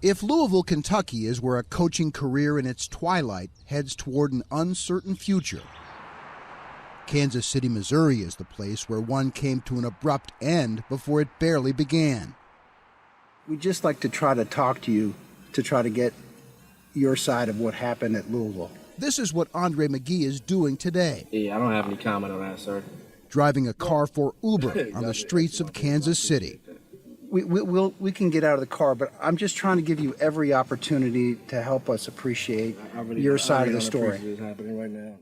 If Louisville, Kentucky is where a coaching career in its twilight heads toward an uncertain future, Kansas City, Missouri is the place where one came to an abrupt end before it barely began. We'd just like to try to talk to you to try to get your side of what happened at Louisville. This is what Andre McGee is doing today. Yeah, I don't have any comment on that, sir. Driving a car for Uber on the streets of Kansas City. We can get out of the car, but I'm just trying to give you every opportunity to help us appreciate your side of the story. Happening right now.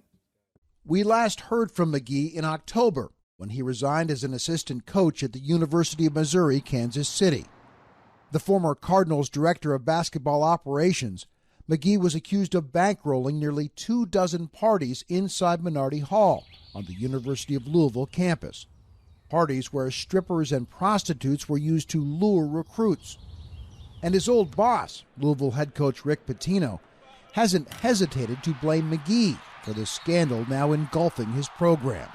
We last heard from McGee in October when he resigned as an assistant coach at the University of Missouri, Kansas City. The former Cardinals director of basketball operations, McGee was accused of bankrolling nearly 24 parties inside Minardi Hall on the University of Louisville campus. Parties where strippers and prostitutes were used to lure recruits. And his old boss, Louisville head coach Rick Pitino, hasn't hesitated to blame McGee for the scandal now engulfing his program.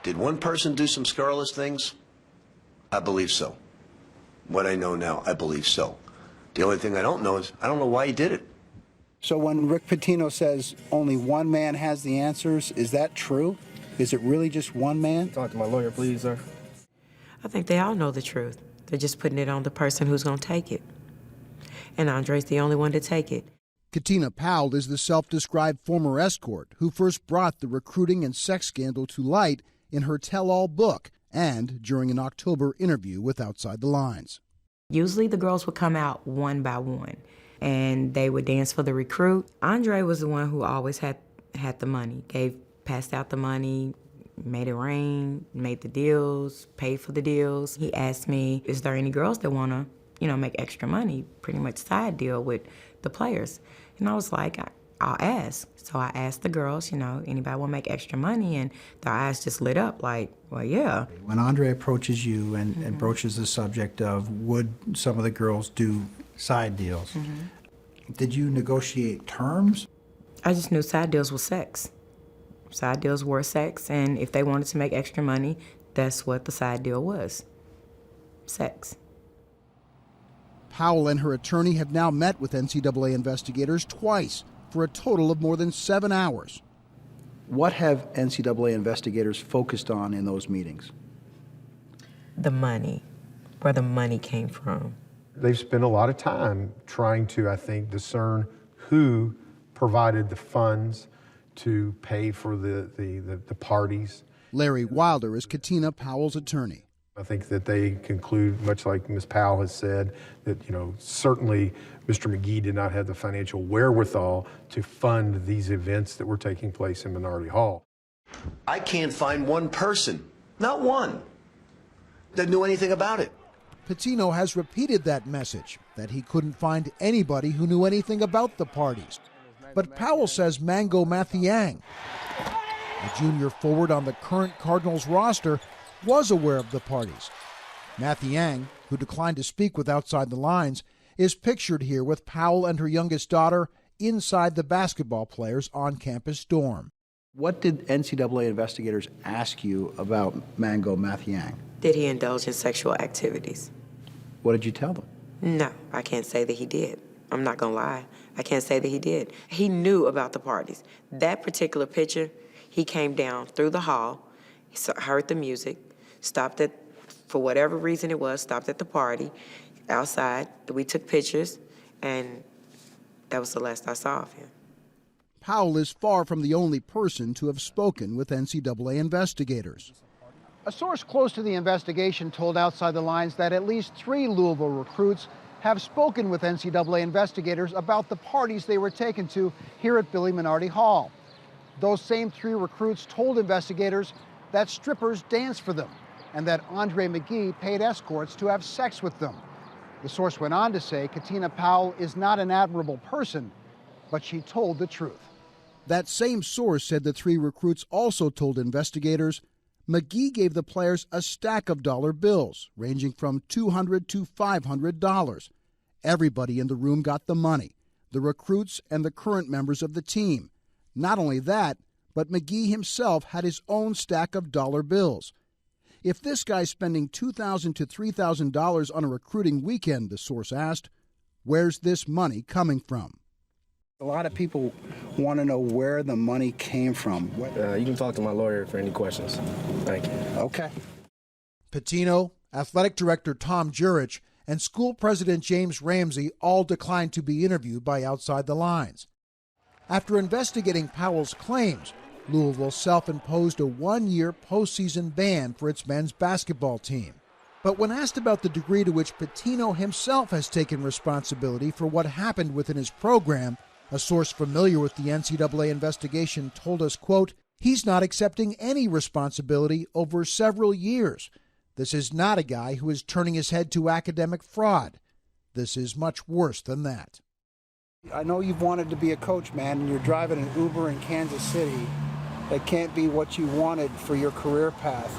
Did one person do some scurrilous things? I believe so. What I know now, I believe so. The only thing I don't know is I don't know why he did it. So when Rick Pitino says only one man has the answers, is that true? Is it really just one man? Talk to my lawyer, please, sir. I think they all know the truth. They're just putting it on the person who's going to take it. And Andre's the only one to take it. Katina Powell is the self-described former escort who first brought the recruiting and sex scandal to light in her tell-all book and during an October interview with Outside the Lines. Usually the girls would come out one by one, and they would dance for the recruit. Andre was the one who always had the money, passed out the money, made it rain, made the deals, paid for the deals. He asked me, is there any girls that want to, make extra money, pretty much side deal with the players? And I was like, I'll ask. So I asked the girls, anybody want to make extra money? And their eyes just lit up like, well, yeah. When Andre approaches you and broaches the subject of would some of the girls do side deals, did you negotiate terms? I just knew side deals were sex. Side deals were sex, and if they wanted to make extra money, that's what the side deal was, sex. Powell and her attorney have now met with NCAA investigators twice for a total of more than 7 hours. What have NCAA investigators focused on in those meetings? The money, where the money came from. They've spent a lot of time trying to, I think, discern who provided the funds to pay for the parties. Larry Wilder is Katina Powell's attorney. I think that they conclude, much like Ms. Powell has said, that certainly Mr. McGee did not have the financial wherewithal to fund these events that were taking place in Minardi Hall. I can't find one person, not one, that knew anything about it. Pitino has repeated that message, that he couldn't find anybody who knew anything about the parties. But Powell says Mango Mathiang, a junior forward on the current Cardinals roster, was aware of the parties. Mathiang, who declined to speak with Outside the Lines, is pictured here with Powell and her youngest daughter inside the basketball players' on-campus dorm. What did NCAA investigators ask you about Mango Mathiang? Did he indulge in sexual activities? What did you tell them? No, I can't say that he did. I'm not going to lie. I can't say that he did. He knew about the parties. That particular picture, he came down through the hall, he heard the music, stopped at, for whatever reason it was, stopped at the party outside. We took pictures, and that was the last I saw of him. Powell is far from the only person to have spoken with NCAA investigators. A source close to the investigation told Outside the Lines that at least 3 Louisville recruits have spoken with NCAA investigators about the parties they were taken to here at Billy Minardi Hall. Those same 3 recruits told investigators that strippers danced for them and that Andre McGee paid escorts to have sex with them. The source went on to say Katina Powell is not an admirable person, but she told the truth. That same source said the 3 recruits also told investigators McGee gave the players a stack of dollar bills ranging from $200 to $500. Everybody in the room got the money, the recruits and the current members of the team. Not only that, but McGee himself had his own stack of dollar bills. If this guy's spending $2,000 to $3,000 on a recruiting weekend, the source asked, Where's this money coming from? A lot of people want to know where the money came from. You can talk to my lawyer for any questions. Thank you. Okay. Pitino, athletic director Tom Jurich, and school president James Ramsey all declined to be interviewed by Outside the Lines. After investigating Powell's claims, Louisville self-imposed a one-year postseason ban for its men's basketball team. But when asked about the degree to which Pitino himself has taken responsibility for what happened within his program, a source familiar with the NCAA investigation told us, quote, he's not accepting any responsibility over several years. This is not a guy who is turning his head to academic fraud. This is much worse than that. I know you've wanted to be a coach, man, and you're driving an Uber in Kansas City. That can't be what you wanted for your career path.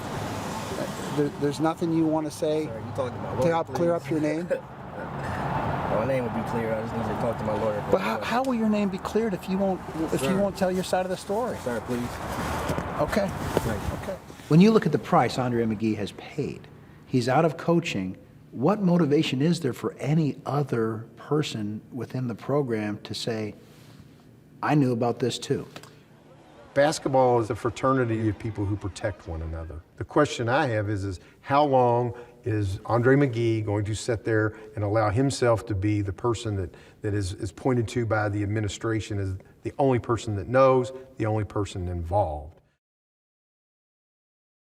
There's nothing you want to say Sir, you talk to my to lawyer, help please. clear up your name? My name will be clear. I just need you to talk to my lawyer. But how will your name be cleared if you won't tell your side of the story? Sir, please. Okay. Thank you. Okay. When you look at the price Andre McGee has paid, he's out of coaching. What motivation is there for any other person within the program to say, I knew about this too? Basketball is a fraternity of people who protect one another. The question I have is how long is Andre McGee going to sit there and allow himself to be the person that is pointed to by the administration as the only person that knows, the only person involved?